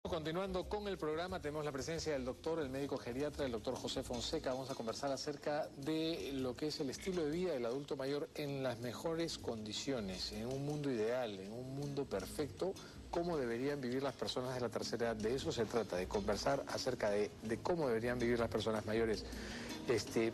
Continuando con el programa, tenemos la presencia del doctor, el médico geriatra, el doctor José Fonseca. Vamos a conversar acerca de lo que es el estilo de vida del adulto mayor en las mejores condiciones, en un mundo ideal, en un mundo perfecto, cómo deberían vivir las personas de la tercera edad. De eso se trata, de conversar acerca de cómo deberían vivir las personas mayores.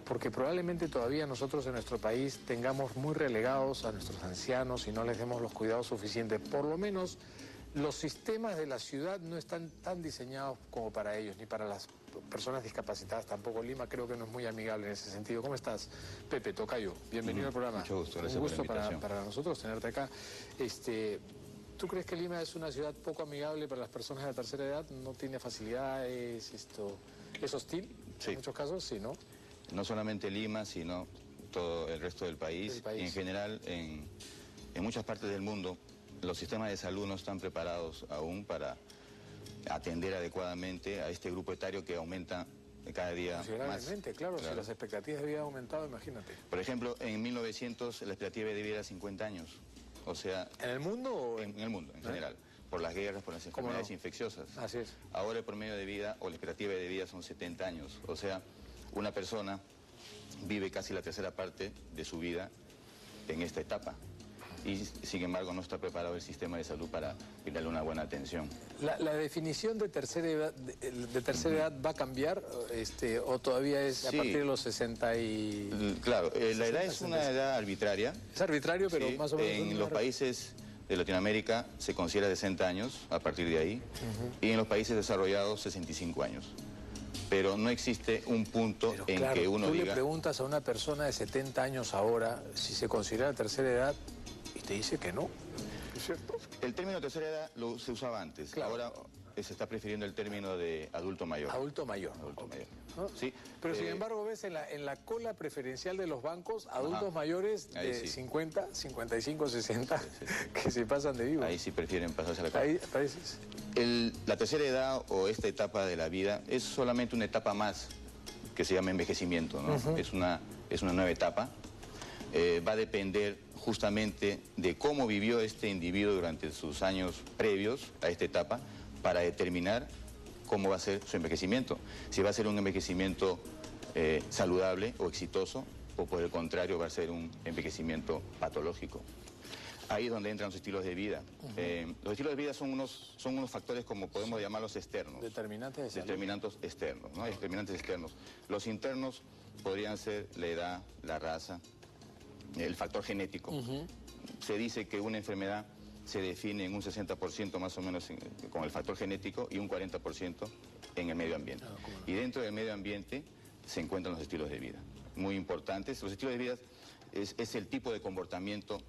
Porque probablemente todavía nosotros en nuestro país tengamos muy relegados a nuestros ancianos y no les demos los cuidados suficientes. Por lo menos los sistemas de la ciudad no están tan diseñados como para ellos, ni para las personas discapacitadas tampoco. Lima creo que no es muy amigable en ese sentido. ¿Cómo estás, Pepe Tocayo? Bienvenido al programa. Mucho gusto, gracias Un gusto por la invitación. para nosotros tenerte acá. ¿Tú crees que Lima es una ciudad poco amigable para las personas de la tercera edad? ¿No tiene facilidades? ¿Es hostil? Sí. En muchos casos, sí, ¿no? No solamente Lima, sino todo el resto del país. Y en general, en muchas partes del mundo, los sistemas de salud no están preparados aún para atender adecuadamente a este grupo etario que aumenta cada día más. Claro, si las expectativas de vida han aumentado, imagínate. Por ejemplo, en 1900 la expectativa de vida era 50 años. O sea... ¿En el mundo o...? En el mundo, en general. Por las guerras, por las enfermedades infecciosas. Así es. Ahora el promedio de vida o la expectativa de vida son 70 años. O sea, una persona vive casi la tercera parte de su vida en esta etapa. Y sin embargo no está preparado el sistema de salud para brindarle una buena atención. ¿La definición de tercera edad va a cambiar o todavía es a partir de los 60 y...? Claro, la edad es una edad arbitraria. Es arbitrario, pero sí, más o menos... En los países de Latinoamérica se considera 60 años a partir de ahí, y en los países desarrollados 65 años. Pero no existe un punto en que uno diga... Tú le preguntas a una persona de 70 años ahora si se considera tercera edad y te dice que no. ¿Es cierto? El término tercera edad se usaba antes. Claro. Ahora se está prefiriendo el término de adulto mayor. Adulto mayor. Adulto mayor. ¿No? Sí. Pero sin embargo ves en la cola preferencial de los bancos adultos mayores de 50, 55, 60 que se pasan de vivo. Ahí sí prefieren pasarse a la cola. Ahí apareces. La tercera edad o esta etapa de la vida es solamente una etapa más que se llama envejecimiento, ¿no? Es una nueva etapa. Va a depender justamente de cómo vivió este individuo durante sus años previos a esta etapa para determinar cómo va a ser su envejecimiento. Si va a ser un envejecimiento saludable o exitoso, o por el contrario va a ser un envejecimiento patológico. Ahí es donde entran los estilos de vida. Los estilos de vida son unos factores, como podemos llamarlos, externos. Determinantes de salud. Determinantes externos, ¿no? Determinantes externos. Los internos podrían ser la edad, la raza, el factor genético. Se dice que una enfermedad se define en un 60% más o menos con el factor genético y un 40% en el medio ambiente. Y dentro del medio ambiente se encuentran los estilos de vida. Muy importantes. Los estilos de vida es el tipo de comportamiento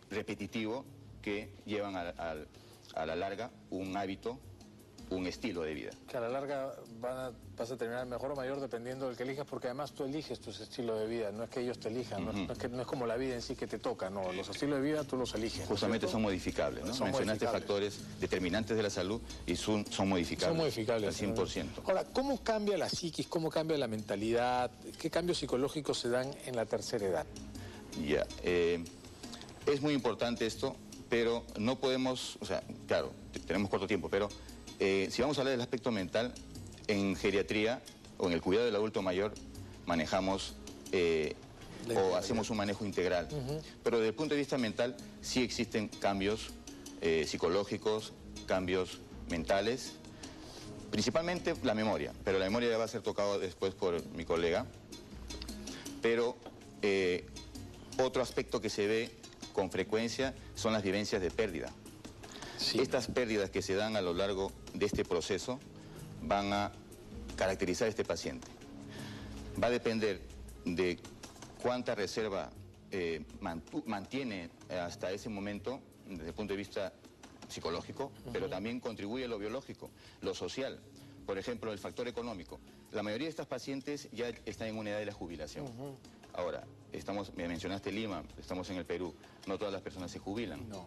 repetitivo que llevan a la larga un hábito, un estilo de vida. Que a la larga vas a terminar mejor o mayor dependiendo del que elijas, porque además tú eliges tus estilos de vida, no es que ellos te elijan, no es como la vida en sí que te toca, no, los estilos de vida tú los eliges. Justamente son modificables, ¿no? Mencionaste factores determinantes de la salud y son modificables. Son modificables. Al 100%. Ahora, ¿cómo cambia la psiquis, cómo cambia la mentalidad, qué cambios psicológicos se dan en la tercera edad? Ya, es muy importante esto, pero no podemos, o sea, claro, tenemos corto tiempo, pero si vamos a hablar del aspecto mental, en geriatría o en el cuidado del adulto mayor manejamos o hacemos un manejo integral. Pero desde el punto de vista mental sí existen cambios psicológicos, cambios mentales, principalmente la memoria, pero la memoria ya va a ser tocado después por mi colega. Pero otro aspecto que se ve con frecuencia son las vivencias de pérdida. Sí. Estas pérdidas que se dan a lo largo de este proceso van a caracterizar a este paciente. Va a depender de cuánta reserva mantiene hasta ese momento desde el punto de vista psicológico, pero también contribuye a lo biológico, lo social. Por ejemplo, el factor económico. La mayoría de estos pacientes ya están en una edad de la jubilación. Ahora, me mencionaste Lima, estamos en el Perú, no todas las personas se jubilan. No.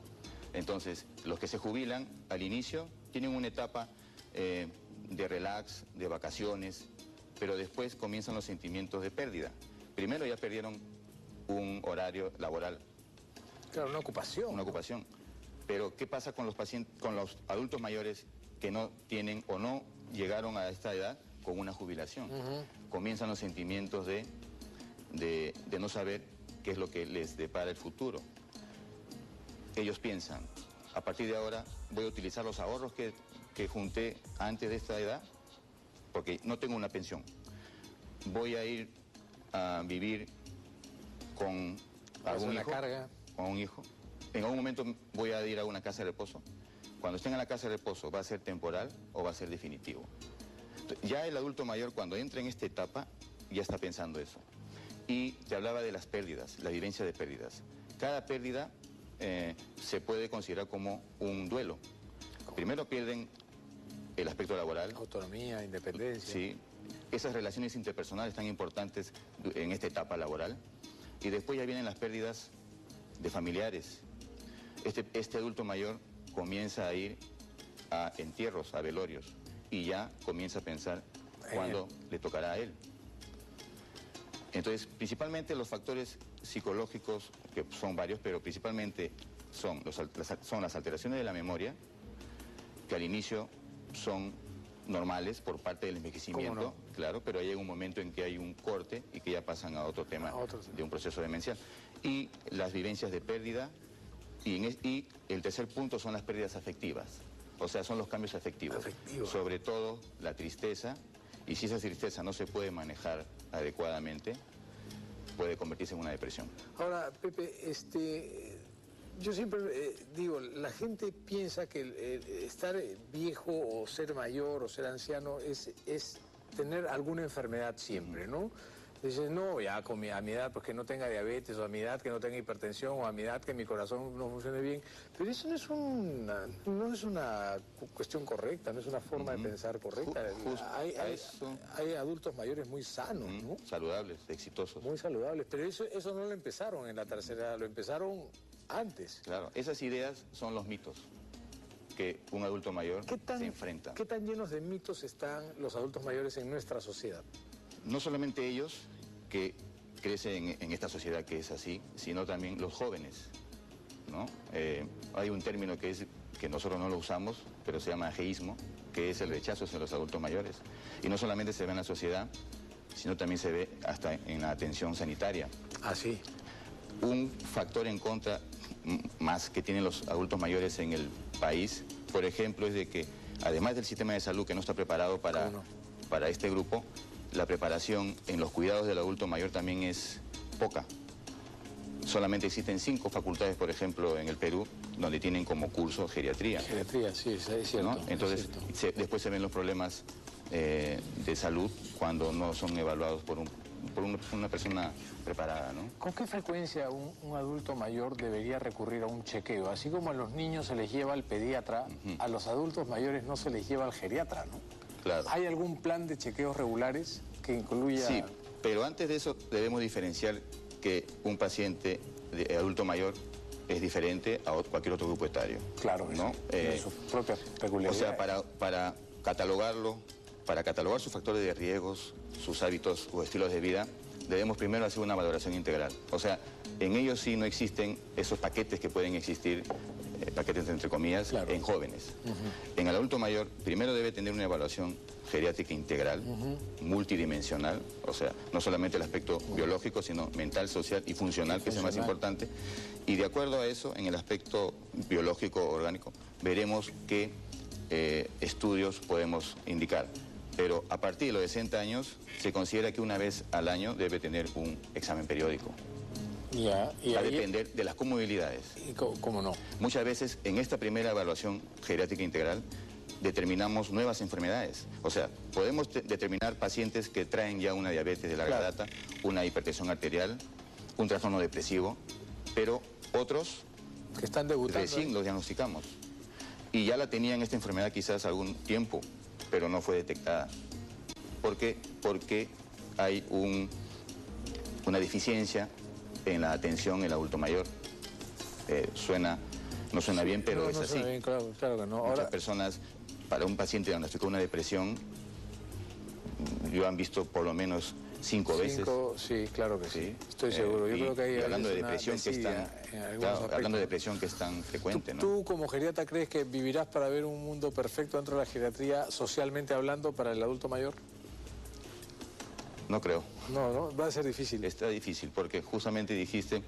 Entonces, los que se jubilan al inicio tienen una etapa de relax, de vacaciones, pero después comienzan los sentimientos de pérdida. Primero ya perdieron un horario laboral. Claro, una ocupación. Una ocupación. Pero, ¿qué pasa con los pacientes, con los adultos mayores que no tienen o no llegaron a esta edad con una jubilación. Comienzan los sentimientos de no saber qué es lo que les depara el futuro. Ellos piensan, a partir de ahora voy a utilizar los ahorros que junté antes de esta edad, porque no tengo una pensión. Voy a ir a vivir con algún hijo, con un hijo. En algún momento voy a ir a una casa de reposo. Cuando esté en la casa de reposo, ¿va a ser temporal o va a ser definitivo? Ya el adulto mayor, cuando entra en esta etapa, ya está pensando eso. Y te hablaba de las pérdidas, la vivencia de pérdidas. Cada pérdida se puede considerar como un duelo. Primero pierden el aspecto laboral. Autonomía, independencia. Sí. Esas relaciones interpersonales tan importantes en esta etapa laboral. Y después ya vienen las pérdidas de familiares. Este adulto mayor comienza a ir a entierros, a velorios, y ya comienza a pensar cuándo le tocará a él. Entonces, principalmente los factores psicológicos, que son varios, pero principalmente son las alteraciones de la memoria, que al inicio son normales por parte del envejecimiento, claro, pero llega un momento en que hay un corte y que ya pasan a otro tema de un proceso demencial. Y las vivencias de pérdida, y el tercer punto son las pérdidas afectivas, o sea, son los cambios afectivos. Sobre todo la tristeza, y si esa tristeza no se puede manejar adecuadamente, puede convertirse en una depresión. Ahora, Pepe, yo siempre digo, la gente piensa que estar viejo o ser mayor o ser anciano es tener alguna enfermedad siempre, ¿no? Dices, no, ya a mi edad pues que no tenga diabetes, o a mi edad que no tenga hipertensión, o a mi edad que mi corazón no funcione bien. Pero eso no es una cuestión correcta, no es una forma de pensar correcta. Hay adultos mayores muy sanos, ¿no? Saludables, exitosos. Muy saludables, pero eso no lo empezaron en la tercera edad, lo empezaron antes. Claro, esas ideas son los mitos que un adulto mayor se enfrenta. ¿Qué tan llenos de mitos están los adultos mayores en nuestra sociedad? No solamente ellos, que crecen en esta sociedad que es así, sino también los jóvenes, ¿no? Hay un término que nosotros no lo usamos, pero se llama ageísmo, que es el rechazo hacia los adultos mayores. Y no solamente se ve en la sociedad, sino también se ve hasta en la atención sanitaria. Ah, sí. Un factor en contra más que tienen los adultos mayores en el país, por ejemplo, es de que además del sistema de salud que no está preparado para este grupo, la preparación en los cuidados del adulto mayor también es poca. Solamente existen 5 facultades, por ejemplo, en el Perú, donde tienen como curso geriatría. Geriatría, sí, es cierto. ¿No? Entonces, después se ven los problemas de salud cuando no son evaluados por una persona preparada, ¿no? ¿Con qué frecuencia un adulto mayor debería recurrir a un chequeo? Así como a los niños se les lleva al pediatra, a los adultos mayores no se les lleva al geriatra, ¿no? Claro. ¿Hay algún plan de chequeos regulares que incluya...? Sí, pero antes de eso debemos diferenciar que un paciente de adulto mayor es diferente a cualquier otro grupo etario. Claro, ¿no? Sus propias peculiaridades. O sea, para catalogarlo, para catalogar sus factores de riesgos, sus hábitos o estilos de vida, debemos primero hacer una valoración integral. O sea, en ellos sí no existen esos paquetes que pueden existir, paquetes entre comillas, claro, en jóvenes. En el adulto mayor, primero debe tener una evaluación geriátrica integral, multidimensional, o sea, no solamente el aspecto biológico, sino mental, social y funcional, que es el más importante. Y de acuerdo a eso, en el aspecto biológico, orgánico, veremos qué estudios podemos indicar. Pero a partir de los 60 años, se considera que una vez al año debe tener un examen periódico. Ya, y va a depender de las comorbilidades. ¿Y cómo no? Muchas veces en esta primera evaluación geriátrica integral determinamos nuevas enfermedades. O sea, podemos determinar pacientes que traen ya una diabetes de larga data, una hipertensión arterial, un trastorno depresivo, pero otros que están debutando, recién los diagnosticamos. Y ya la tenían esta enfermedad quizás algún tiempo, pero no fue detectada. ¿Por qué? Porque hay una deficiencia en la atención en el adulto mayor. No suena bien, pero es así. Bien, claro que no. Muchas personas, para un paciente diagnosticado una depresión, yo han visto por lo menos 5 veces. Sí, claro que sí. Estoy seguro. Yo creo que hay hablando de depresión que es tan, hablando de depresión que es tan frecuente, ¿no? ¿Tú como geriatra crees que vivirás para ver un mundo perfecto dentro de la geriatría, socialmente hablando, para el adulto mayor? No creo. No, va a ser difícil. Está difícil porque justamente dijiste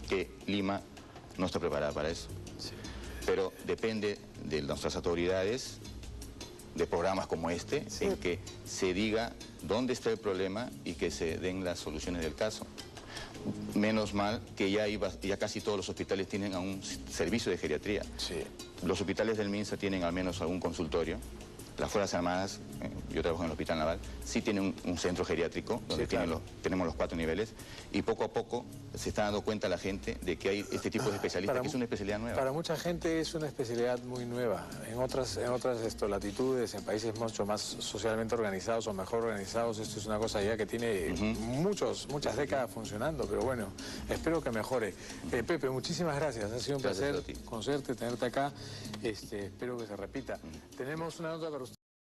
que Lima no está preparada para eso. Sí. Pero depende de nuestras autoridades, de programas como este, sí, en que se diga dónde está el problema y que se den las soluciones del caso. Menos mal que ya casi todos los hospitales tienen un servicio de geriatría. Sí. Los hospitales del MINSA tienen al menos algún consultorio. Las Fuerzas Armadas, yo trabajo en el Hospital Naval, sí tienen un centro geriátrico donde sí, claro, tenemos los 4 niveles, y poco a poco se está dando cuenta la gente de que hay este tipo de especialistas, que es una especialidad nueva. Para mucha gente es una especialidad muy nueva. En otras latitudes, en países mucho más socialmente organizados o mejor organizados, esto es una cosa ya que tiene muchas décadas funcionando, pero bueno, espero que mejore. Pepe, muchísimas gracias, ha sido un placer conocerte, tenerte acá, espero que se repita. Tenemos una nota para usted.